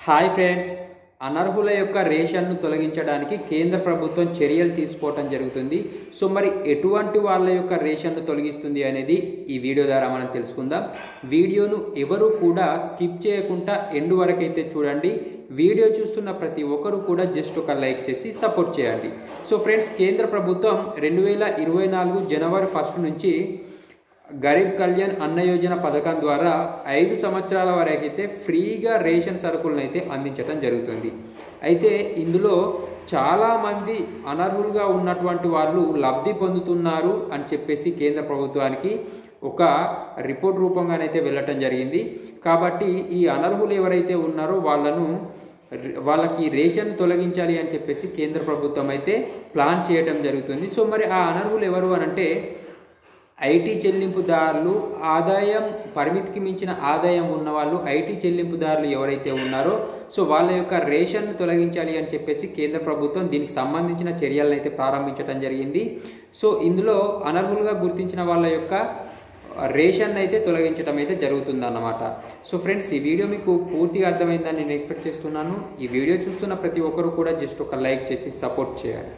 Hi friends, అనర్హుల యొక్క రేషన్ను తొలగించడానికి కేంద్ర ప్రభుత్వం చర్యలు తీసుకోవడం జరుగుతుంది. సో మరి ఎటువంటి వాళ్ళ యొక్క రేషన్ను తొలగిస్తుంది అనేది ఈ వీడియో ద్వారా మనం తెలుసుకుందాం. వీడియోను ఎవరు కూడా స్కిప్ చేయకుండా ఎండ్ వరకు అయితే చూడండి. వీడియో చూస్తున్న ప్రతి ఒక్కరు కూడా జస్ట్ ఒక లైక్ చేసి సపోర్ట్ చేయండి. సో ఫ్రెండ్స్, కేంద్ర ప్రభుత్వం 2024 జనవరి 1 నుంచి గరీబ్ కళ్యాణ్ అన్న యోజన పథకం ద్వారా 5 సంవత్సరాల వరకు అయితే ఫ్రీగా రేషన్ సరుకులను అయితే అందించడం జరుగుతుంది. అయితే ఇందులో చాలామంది అనర్హులుగా ఉన్నటువంటి వాళ్ళు లబ్ధి పొందుతున్నారు అని చెప్పేసి కేంద్ర ప్రభుత్వానికి ఒక రిపోర్ట్ రూపంగానైతే వెళ్ళటం జరిగింది. కాబట్టి ఈ అనర్హులు ఎవరైతే ఉన్నారో వాళ్ళకి రేషన్ తొలగించాలి అని చెప్పేసి కేంద్ర ప్రభుత్వం అయితే ప్లాన్ చేయడం జరుగుతుంది. సో మరి ఆ అనర్హులు ఎవరు అని అంటే ఐటీ చెల్లింపుదారులు, ఆదాయం పరిమితికి మించిన ఆదాయం ఉన్నవాళ్ళు, ఐటీ చెల్లింపుదారులు ఎవరైతే ఉన్నారో సో వాళ్ళ యొక్క రేషన్ను తొలగించాలి అని చెప్పేసి కేంద్ర ప్రభుత్వం దీనికి సంబంధించిన చర్యలను అయితే ప్రారంభించడం జరిగింది. సో ఇందులో అనర్హులుగా గుర్తించిన వాళ్ళ యొక్క రేషన్ అయితే తొలగించడం అయితే జరుగుతుందన్నమాట. సో ఫ్రెండ్స్, ఈ వీడియో మీకు పూర్తిగా అర్థమైందని నేను ఎక్స్పెక్ట్ చేస్తున్నాను. ఈ వీడియో చూస్తున్న ప్రతి ఒక్కరు కూడా జస్ట్ ఒక లైక్ చేసి సపోర్ట్ చేయండి.